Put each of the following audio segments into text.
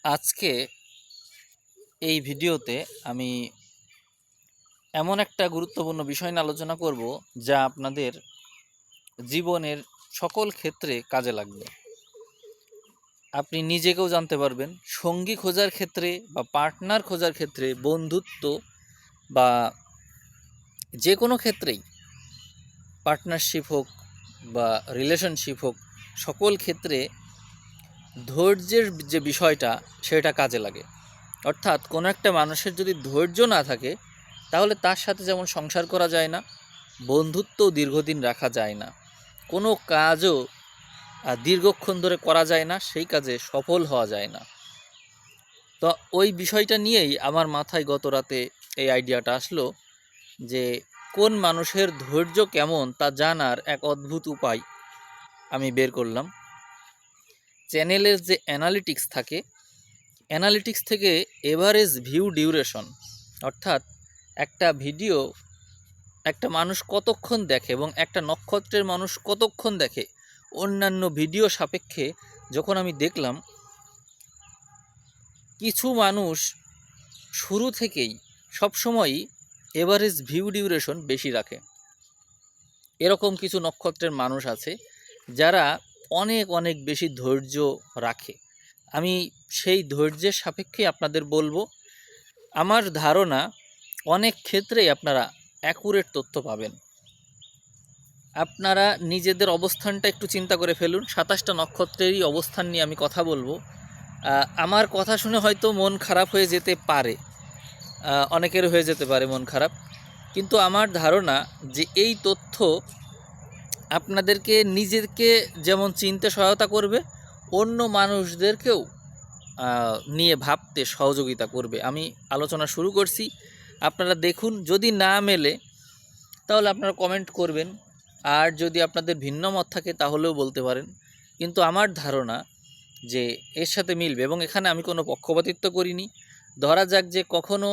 আজকে এই ভিডিওতে আমি এমন একটা গুরুত্বপূর্ণ বিষয় নিয়ে আলোচনা করব যা আপনাদের জীবনের সকল ক্ষেত্রে কাজে লাগবে। আপনি নিজেকেও জানতে পারবেন, সঙ্গী খোঁজার ক্ষেত্রে বা পার্টনার খোঁজার ক্ষেত্রে, বন্ধুত্ব বা যে কোনো ক্ষেত্রেই, পার্টনারশিপ হোক বা রিলেশনশিপ হোক, সকল ক্ষেত্রে ধৈর্যের যে বিষয়টা সেটা কাজে লাগে। অর্থাৎ কোনো একটা মানুষের যদি ধৈর্য না থাকে তাহলে তার সাথে যেমন সংসার করা যায় না, বন্ধুত্বও দীর্ঘদিন রাখা যায় না, কোনো কাজও দীর্ঘক্ষণ ধরে করা যায় না, সেই কাজে সফল হওয়া যায় না। তো ওই বিষয়টা নিয়েই আমার মাথায় গত রাতে এই আইডিয়াটা আসলো যে কোন মানুষের ধৈর্য কেমন তা জানার এক অদ্ভুত উপায় আমি বের করলাম। চ্যানেলের যে অ্যানালিটিক্স থাকে, অ্যানালিটিক্স থেকে এভারেজ ভিউ ডিউরেশন, অর্থাৎ একটা ভিডিও একটা মানুষ কতক্ষণ দেখে এবং একটা নক্ষত্রের মানুষ কতক্ষণ দেখে অন্যান্য ভিডিও সাপেক্ষে যখন আমি দেখলাম, কিছু মানুষ শুরু থেকেই সবসময়ই এভারেজ ভিউ ডিউরেশন বেশি রাখে। এরকম কিছু নক্ষত্রের মানুষ আছে যারা অনেক অনেক বেশি ধৈর্য রাখে। আমি সেই ধৈর্যের সাপেক্ষে আপনাদের বলবো। আমার ধারণা অনেক ক্ষেত্রেই আপনারা অ্যাকুরেট তথ্য পাবেন। আপনারা নিজেদের অবস্থানটা একটু চিন্তা করে ফেলুন। 27টা নক্ষত্রেরই অবস্থান নিয়ে আমি কথা বলবো। আমার কথা শুনে হয়তো মন খারাপ হয়ে যেতে পারে, অনেকের হয়ে যেতে পারে মন খারাপ, কিন্তু আমার ধারণা যে এই তথ্য আপনাদেরকে নিজেকে যেমন চিনতে সহায়তা করবে, অন্য মানুষদেরকেও নিয়ে ভাবতে সহযোগিতা করবে। আমি আলোচনা শুরু করছি, আপনারা দেখুন। যদি না মেলে তাহলে আপনারা কমেন্ট করবেন, আর যদি আপনাদের ভিন্ন মত থাকে তাহলেও বলতে পারেন। কিন্তু আমার ধারণা যে এর সাথে মিলবে, এবং এখানে আমি কোনো পক্ষপাতিত্ব করিনি। ধরা যাক যে কখনো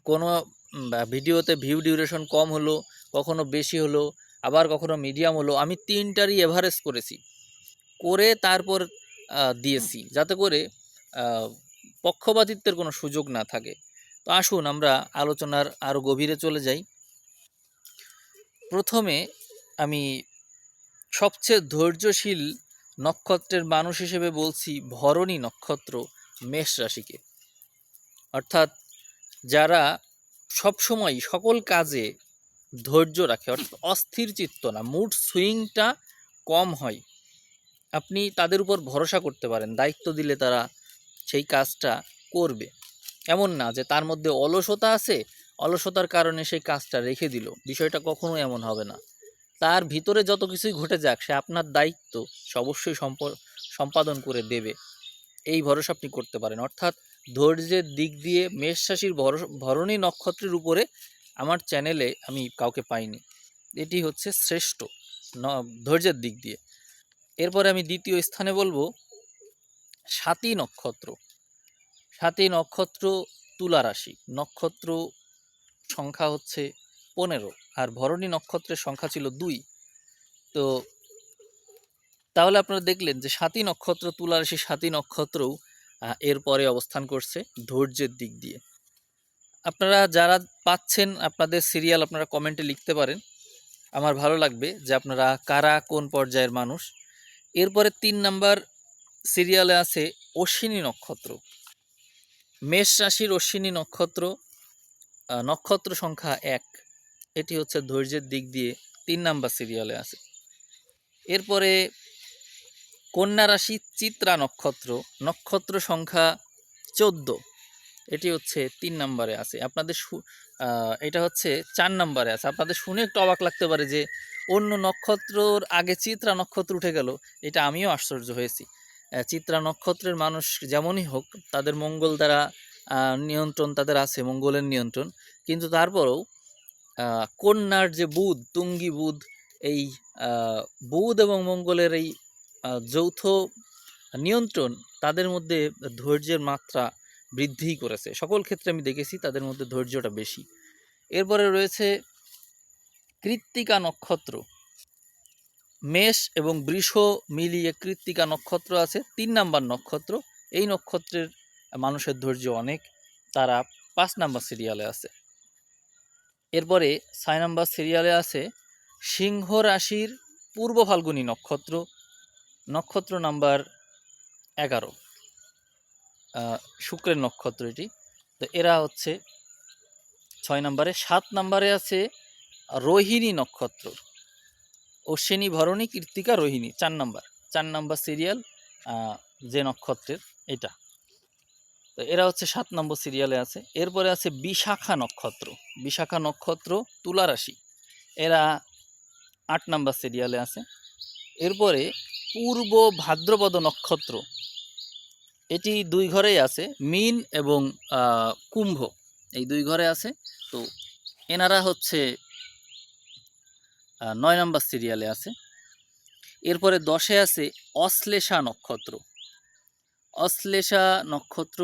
কোনো ভিডিওতে ভিউ ডিউরেশন কম হলো, কখনো বেশি হলো, আবার কখনো মিডিয়াম হলো, আমি তিনটারই এভারেজ করেছি, করে তারপর দিয়েছি, যাতে করে পক্ষপাতিত্বের কোনো সুযোগ না থাকে। তো আসুন আমরা আলোচনার আরও গভীরে চলে যাই। প্রথমে আমি সবচেয়ে ধৈর্যশীল নক্ষত্রের মানুষ হিসেবে বলছি ভরণী নক্ষত্র, মেষ রাশিকে। অর্থাৎ যারা সবসময় সকল কাজে ধৈর্য রাখে, অর্থাৎ অস্থির চিত্ত না, মুড সুইংটা কম হয়, আপনি তাদের উপর ভরসা করতে পারেন। দায়িত্ব দিলে তারা সেই কাজটা করবে। এমন না যে তার মধ্যে অলসতা আছে, অলসতার কারণে সেই কাজটা রেখে দিল, বিষয়টা কখনো এমন হবে না। তার ভিতরে যত কিছুই ঘটে যাক, সে আপনার দায়িত্ব সে অবশ্যই সম্পাদন করে দেবে, এই ভরসা আপনি করতে পারেন। অর্থাৎ ধৈর্যের দিক দিয়ে মেষ রাশির ভরণী নক্ষত্রের উপরে আমার চ্যানেলে আমি কাউকে পাইনি। এটি হচ্ছে শ্রেষ্ঠ ধৈর্যের দিক দিয়ে। এরপরে আমি দ্বিতীয় স্থানে বলবো স্বাতী নক্ষত্র। স্বাতী নক্ষত্র তুলা রাশি, নক্ষত্র সংখ্যা হচ্ছে 15, আর ভরণী নক্ষত্রের সংখ্যা ছিল 2। তো তাহলে আপনারা দেখলেন যে স্বাতী নক্ষত্র, তুলা রাশি স্বাতী নক্ষত্রও এরপরে অবস্থান করছে ধৈর্যের দিক দিয়ে। আপনারা যারা পাচ্ছেন আপনাদের সিরিয়াল আপনারা কমেন্টে লিখতে পারেন, আমার ভালো লাগবে যে আপনারা কারা কোন পর্যায়ের মানুষ। এরপরে 3 নাম্বার সিরিয়ালে আছে অশ্বিনী নক্ষত্র। মেষ রাশির অশ্বিনী নক্ষত্র, নক্ষত্র সংখ্যা 1, এটি হচ্ছে ধৈর্যের দিক দিয়ে 3 নাম্বার সিরিয়ালে আছে। এরপরে কন্যা রাশি চিত্রা নক্ষত্র, নক্ষত্র সংখ্যা 14, এটি হচ্ছে 3 নম্বরে আছে। আপনাদের এটা হচ্ছে 4 নম্বরে আছে। আপনাদের শুনে একটু অবাক লাগতে পারে যে অন্য নক্ষত্রর আগে চিত্রা নক্ষত্র উঠে গেল, এটা আমিও আশ্চর্য হয়েছি। চিত্রা নক্ষত্রের মানুষ যেমনই হোক, তাদের মঙ্গল দ্বারা নিয়ন্ত্রণ তাদের আছে, মঙ্গলের নিয়ন্ত্রণ, কিন্তু তারপরেও কন্যার যে বুধ, তুঙ্গী বুধ, এই বুধ এবং মঙ্গলের এই যৌথ নিয়ন্ত্রণ তাদের মধ্যে ধৈর্যের মাত্রা বৃদ্ধি করেছে। সকল ক্ষেত্রে আমি দেখেছি তাদের মধ্যে ধৈর্যটা বেশি। এরপরে রয়েছে কৃত্তিকা নক্ষত্র। মেষ এবং বৃষ মিলিয়ে কৃত্তিকা নক্ষত্র আছে, 3 নাম্বার নক্ষত্র, এই নক্ষত্রের মানুষের ধৈর্য অনেক, তারা 5 নাম্বার সিরিয়ালে আছে। এরপরে 6 নাম্বার সিরিয়ালে আছে সিংহ রাশির পূর্ব ফাল্গুনী নক্ষত্র, নক্ষত্র নাম্বার 11, শুক্রের নক্ষত্র এটি। তো এরা হচ্ছে 6 নাম্বারে। 7 নাম্বারে আছে রোহিণী নক্ষত্র, অশ্বিনী ভরণী কৃত্তিকা রোহিণী, 4 নাম্বার সিরিয়াল যে নক্ষত্রের এটা। তো এরা হচ্ছে 7 নম্বর সিরিয়ালে আছে। এরপরে আছে বিশাখা নক্ষত্র, বিশাখা নক্ষত্র তুলা রাশি, এরা 8 নাম্বার সিরিয়ালে আছে। এরপরে পূর্ব ভাদ্রপদ নক্ষত্র, এটি 2 ঘরেই আছে, মীন এবং কুম্ভ, এই 2 ঘরে আছে। তো এনারা হচ্ছে 9 নাম্বার সিরিয়ালে আছে। এরপরে 10-এ আছে অশ্লেষা নক্ষত্র, অশ্লেষা নক্ষত্র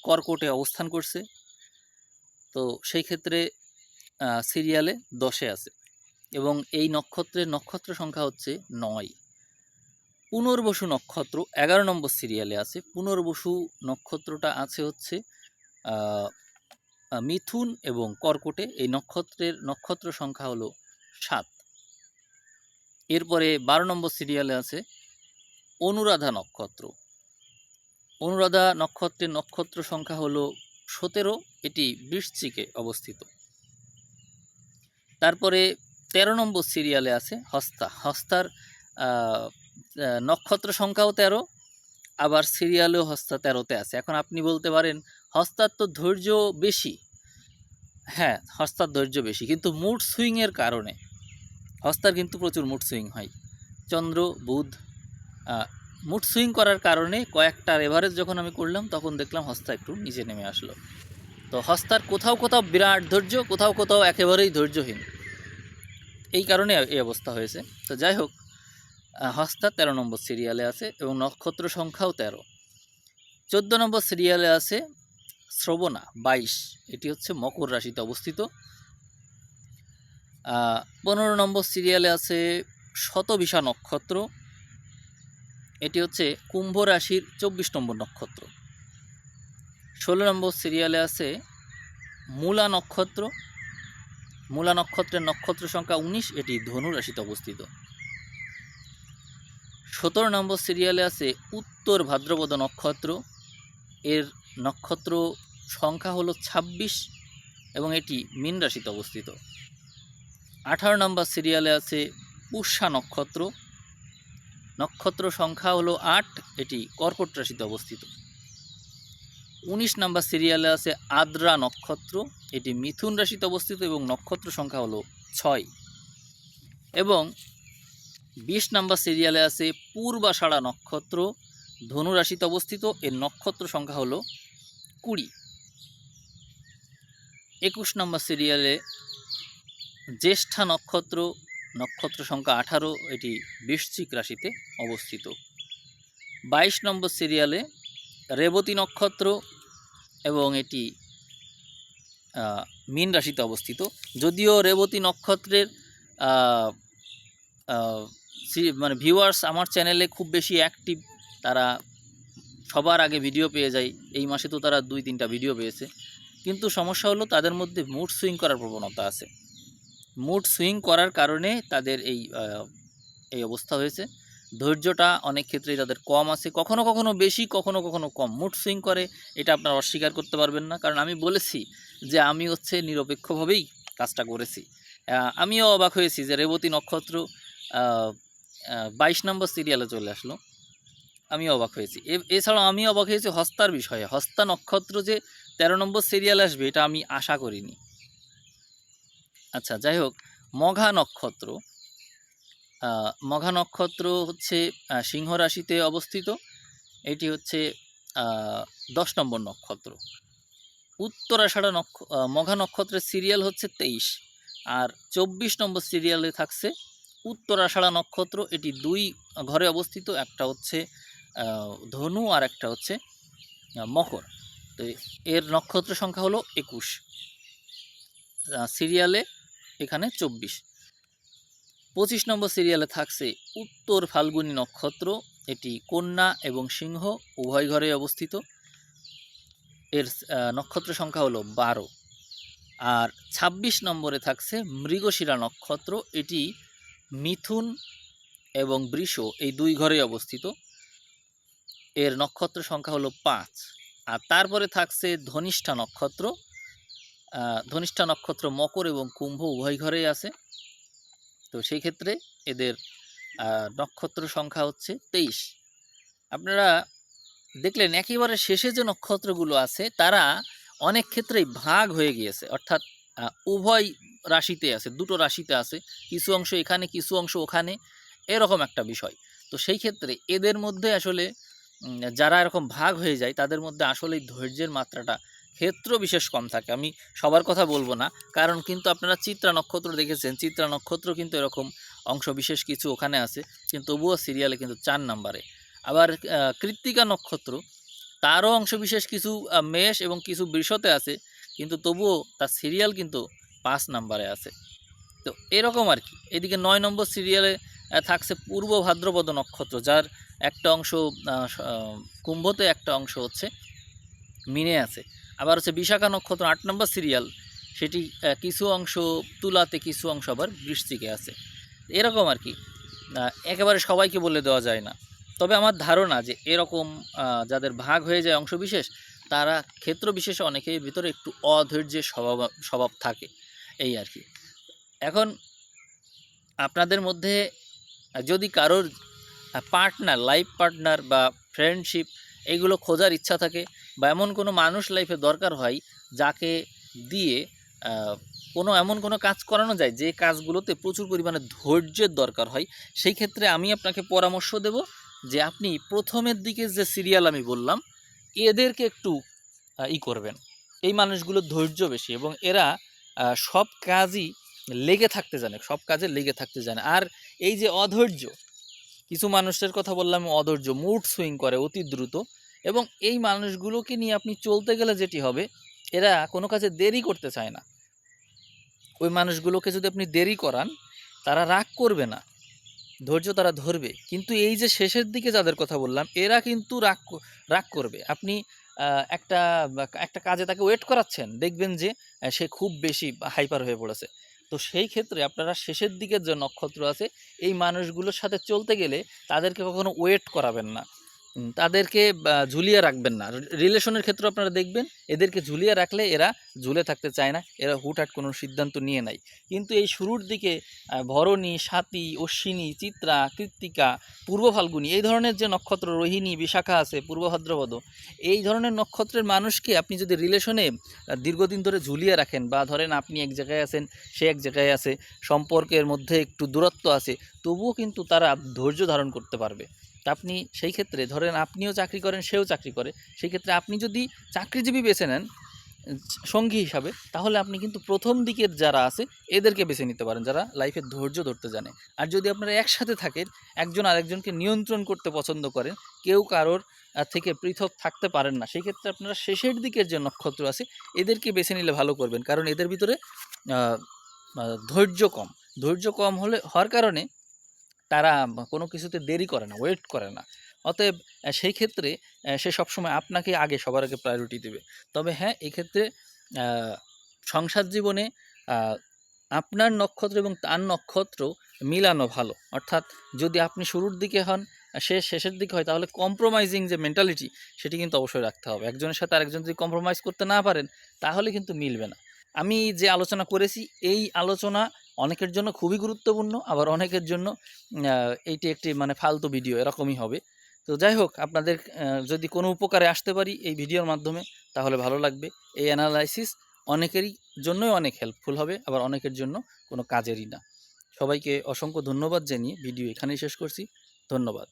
কর্কটে অবস্থান করছে, তো সেই ক্ষেত্রে সিরিয়ালে 10-এ আছে এবং এই নক্ষত্রের নক্ষত্র সংখ্যা হচ্ছে 9। পুনর্বসু নক্ষত্র 11 নম্বর সিরিয়ালে আছে। পুনর্বসু নক্ষত্রটা আছে হচ্ছে মিথুন এবং কর্কটে, এই নক্ষত্রের নক্ষত্র সংখ্যা হলো 7। এরপরে 12 নম্বর সিরিয়ালে আছে অনুরাধা নক্ষত্র, অনুরাধা নক্ষত্রের নক্ষত্র সংখ্যা হলো 17, এটি বৃশ্চিকে অবস্থিত। তারপরে 13 নম্বর সিরিয়ালে আছে হস্তা, হস্তার নক্ষত্র সংখ্যাও 13, আবার সিরিয়ালেও হস্তা 13-তে আছে। এখন আপনি বলতে পারেন হস্তার তো ধৈর্য বেশি, হ্যাঁ হস্তার ধৈর্য বেশি, কিন্তু মুড সুইংয়ের কারণে হস্তার কিন্তু প্রচুর মুড সুইং হয়। চন্দ্র বুধ মুড সুইং করার কারণে কয়েকটা এভারেজ যখন আমি করলাম তখন দেখলাম হস্তা একটু নিচে নেমে আসলো। তো হস্তার কোথাও কোথাও বিরাট ধৈর্য, কোথাও কোথাও একেবারেই ধৈর্যহীন, এই কারণে এই অবস্থা হয়েছে। তো যাই হোক, হস্তা 13 নম্বর সিরিয়ালে আছে এবং নক্ষত্র সংখ্যাও 13। 14 নম্বর সিরিয়ালে আছে শ্রবণা 22, এটি হচ্ছে মকর রাশিতে অবস্থিত। 15 নম্বর সিরিয়ালে আছে শতবিশা নক্ষত্র, এটি হচ্ছে কুম্ভ রাশির 24 নম্বর নক্ষত্র। 16 নম্বর সিরিয়ালে আছে মূলা নক্ষত্র, মূলা নক্ষত্রের নক্ষত্র সংখ্যা 19, এটি ধনু রাশিতে অবস্থিত। 17 নম্বর সিরিয়ালে আছে উত্তর ভাদ্রপদ নক্ষত্র, এর নক্ষত্র সংখ্যা হলো 26 এবং এটি মীন রাশিতে অবস্থিত। 18 নম্বর সিরিয়ালে আছে পুষ্যা নক্ষত্র, নক্ষত্র সংখ্যা হলো 8, এটি কর্কট রাশিতে অবস্থিত। 19 নম্বর সিরিয়ালে আছে আদ্রা নক্ষত্র, এটি মিথুন রাশিতে অবস্থিত এবং নক্ষত্র সংখ্যা হলো 6। এবং 20 নম্বর সিরিয়ালে আছে পূর্বাষাঢ়া নক্ষত্র, ধনু রাশিতে অবস্থিত, এর নক্ষত্র সংখ্যা হলো 20। 21 নম্বর সিরিয়ালে জ্যেষ্ঠা নক্ষত্র, নক্ষত্র সংখ্যা 18, এটি বৃশ্চিক রাশিতে অবস্থিত। 22 নম্বর সিরিয়ালে রেবতী নক্ষত্র এবং এটি মীন রাশিতে অবস্থিত। যদিও রেবতী নক্ষত্রের মানে ভিউয়ার্স আমার চ্যানেলে খুব বেশি অ্যাক্টিভ, তারা সবার আগে ভিডিও পেয়ে যায়, এই মাসে তো তারা 2-3টা ভিডিও পেয়েছে, কিন্তু সমস্যা হলো তাদের মধ্যে মুড সুইং করার প্রবণতা আছে। মুড সুইং করার কারণে তাদের এই অবস্থা হয়েছে। ধৈর্যটা অনেক ক্ষেত্রেই তাদের কম আছে, কখনো কখনো বেশি, কখনো কখনো কম মুড সুইং করে, এটা আপনারা অস্বীকার করতে পারবেন না। কারণ আমি বলেছি যে আমি হচ্ছে নিরপেক্ষভাবেই কাজটা করেছি। আমিও অবাক হয়েছি যে রেবতী নক্ষত্র 22 নম্বর সিরিয়ালে চলে আসলো, আমি অবাক হয়েছি। এছাড়াও আমি অবাক হয়েছি হস্তার বিষয়ে, হস্তা নক্ষত্র যে 13 নম্বর সিরিয়ালে আসবে এটা আমি আশা করিনি। আচ্ছা যাই হোক, মঘা নক্ষত্র, মঘা নক্ষত্র হচ্ছে সিংহ রাশিতে অবস্থিত, এটি হচ্ছে 10 নম্বর নক্ষত্র। উত্তরাষাঢ়া মঘা নক্ষত্রের সিরিয়াল হচ্ছে 23, আর 24 নম্বর সিরিয়ালে থাকছে উত্তরাষাঢ়া নক্ষত্র, এটি 2 ঘরে অবস্থিত, একটা হচ্ছে ধনু আর একটা হচ্ছে মকর। তো এর নক্ষত্র সংখ্যা হলো 21, সিরিয়ালে এখানে 24। 25 নম্বর সিরিয়ালে থাকছে উত্তর ফাল্গুনী নক্ষত্র, এটি কন্যা এবং সিংহ উভয় ঘরে অবস্থিত। এর নক্ষত্র সংখ্যা হলো 12। আর 26 নম্বরে থাকছে মৃগশিরা নক্ষত্র। এটি মিথুন এবং বৃষ এই দুই ঘরে অবস্থিত। এর নক্ষত্র সংখ্যা হলো 5। আর তারপরে থাকছে ধনিষ্ঠা নক্ষত্র। ধনিষ্ঠা নক্ষত্র মকর এবং কুম্ভ উভয় ঘরেই আছে। তো সেই ক্ষেত্রে এদের নক্ষত্র সংখ্যা হচ্ছে 23। আপনারা দেখলেন একেবারে শেষে যে নক্ষত্রগুলো আছে তারা অনেক ক্ষেত্রেই ভাগ হয়ে গিয়েছে, অর্থাৎ উভয় রাশিতে আছে, দুটো রাশিতে আছে, কিছু অংশ এখানে কিছু অংশ ওখানে, এরকম একটা বিষয়। তো সেই ক্ষেত্রে এদের মধ্যে আসলে যারা এরকম ভাগ হয়ে যায় তাদের মধ্যে আসলে ধৈর্যের মাত্রাটা ক্ষেত্র বিশেষ কম থাকে। আমি সবার কথা বলবো না, কারণ কিন্তু আপনারা চিত্রা নক্ষত্র দেখেছেন, চিত্রা নক্ষত্র কিন্তু এরকম অংশ বিশেষ কিছু ওখানে আছে, কিন্তু তবুও সিরিয়ালে কিন্তু 4 নাম্বারে। আবার কৃত্তিকা নক্ষত্র, তারও অংশবিশেষ কিছু মেষ এবং কিছু বৃষতে আছে, কিন্তু তবুও তার সিরিয়াল কিন্তু 5 নাম্বারে আছে। তো এরকম আর কি। এদিকে 9 নম্বর সিরিয়ালে থাকছে পূর্ব ভাদ্রপদ নক্ষত্র, যার একটা অংশ কুম্ভতে, একটা অংশ হচ্ছে মিনে আছে। আবার হচ্ছে বিশাখা নক্ষত্র 8 নম্বর সিরিয়াল, সেটি কিছু অংশ তুলাতে, কিছু অংশ আবার বৃশ্চিকে আছে। এরকম আর কি, একেবারে সবাইকে বলে দেওয়া যায় না। তবে আমার ধারণা যে এরকম যাদের ভাগ হয়ে যায় অংশবিশেষ, তারা ক্ষেত্র বিশেষে অনেকের ভিতরে একটু অধৈর্যের স্বভাব থাকে, এই আর কি। এখন আপনাদের মধ্যে যদি কারোর পার্টনার, লাইফ পার্টনার বা ফ্রেন্ডশিপ এইগুলো খোঁজার ইচ্ছা থাকে, বা এমন কোনো মানুষ লাইফে দরকার হয় যাকে দিয়ে কোনো এমন কোনো কাজ করানো যায় যে কাজগুলোতে প্রচুর পরিমাণে ধৈর্যের দরকার হয়, সেই ক্ষেত্রে আমি আপনাকে পরামর্শ দেব যে আপনি প্রথমের দিকে যে সিরিয়াল আমি বললাম এদেরকে একটু করবেন। এই মানুষগুলোর ধৈর্য বেশি এবং এরা সব কাজই লেগে থাকতে জানে, সব কাজে লেগে থাকতে জানে। আর এই যে অধৈর্য, কিছু মানুষের কথা বললাম অধৈর্য, মুড সুইং করে অতি দ্রুত, এবং এই মানুষগুলোকে নিয়ে আপনি চলতে গেলে যেটি হবে, এরা কোনো কাজে দেরি করতে চায় না। ওই মানুষগুলোকে যদি আপনি দেরি করান, তারা রাগ করবে না, ধৈর্য তারা ধরবে। কিন্তু এই যে শেষের দিকে যাদের কথা বললাম, এরা কিন্তু রাগ করবে। আপনি একটা একটা কাজে তাকে ওয়েট করাচ্ছেন, দেখবেন যে সে খুব বেশি হাইপার হয়ে পড়েছে। তো সেই ক্ষেত্রে আপনারা শেষের দিকের যে নক্ষত্র আছে, এই মানুষগুলোর সাথে চলতে গেলে তাদেরকে কখনো ওয়েট করাবেন না, তাদেরকে ঝুলিয়ে রাখবেন না। রিলেশনের ক্ষেত্রে আপনারা দেখবেন এদেরকে ঝুলিয়ে রাখলে এরা ঝুলে থাকতে চায় না, এরা হুটহাট কোনো সিদ্ধান্ত নিয়ে নেয়। কিন্তু এই শুরুর দিকে ভরণী, স্বাতী, অশ্বিনী, চিত্রা, কৃত্তিকা, পূর্ব ফাল্গুনী, এই ধরনের যে নক্ষত্র, রোহিণী, বিশাখা আছে, পূর্ব ভাদ্রপদ, এই ধরনের নক্ষত্রের মানুষকে আপনি যদি রিলেশনে দীর্ঘদিন ধরে ঝুলিয়ে রাখেন, বা ধরেন আপনি এক জায়গায় আছেন, সে এক জায়গায় আছে, সম্পর্কের মধ্যে একটু দূরত্ব আছে, তবুও কিন্তু তারা ধৈর্য ধারণ করতে পারবে। তা আপনি সেই ক্ষেত্রে ধরেন আপনিও চাকরি করেন, সেও চাকরি করে, সেই ক্ষেত্রে আপনি যদি চাকরিজীবী বেছে নেন সঙ্গী হিসাবে, তাহলে আপনি কিন্তু প্রথম দিকের যারা আছে এদেরকে বেছে নিতে পারেন, যারা লাইফে ধৈর্য ধরতে জানে। আর যদি আপনারা একসাথে থাকেন, একজন আরেকজনকে নিয়ন্ত্রণ করতে পছন্দ করেন, কেউ কারোর থেকে পৃথক থাকতে পারেন না, সেই ক্ষেত্রে আপনারা শেষের দিকের যে নক্ষত্র আছে এদেরকে বেছে নিলে ভালো করবেন। কারণ এদের ভিতরে ধৈর্য কম হওয়ার কারণে তারা কোনো কিছুতে দেরি করে না, ওয়েট করে না। অতএব সেই ক্ষেত্রে সে সবসময় আপনাকে আগে, সবার আগে প্রায়োরিটি দেবে। তবে হ্যাঁ, এক্ষেত্রে সংসার জীবনে আপনার নক্ষত্র এবং তার নক্ষত্র মিলানো ভালো। অর্থাৎ যদি আপনি শুরুর দিকে হন, সে শেষের দিকে হয়, তাহলে কম্প্রোমাইজিং যে মেন্টালিটি, সেটি কিন্তু অবশ্যই রাখতে হবে। একজনের সাথে আরেকজন যদি কম্প্রোমাইজ করতে না পারেন, তাহলে কিন্তু মিলবে না। আমি যে আলোচনা করেছি, এই আলোচনা অনেকের জন্য খুবই গুরুত্বপূর্ণ, আবার অনেকের জন্য এইটি একটি মানে ফালতু ভিডিও এরকমই হবে। তো যাই হোক, আপনাদের যদি কোনো উপকারে আসতে পারি এই ভিডিওর মাধ্যমে, তাহলে ভালো লাগবে। এই অ্যানালাইসিস অনেকেরই জন্যই অনেক হেল্পফুল হবে, আবার অনেকের জন্য কোনো কাজেরই না। সবাইকে অসংখ্য ধন্যবাদ জানিয়ে ভিডিও এখানেই শেষ করছি। ধন্যবাদ।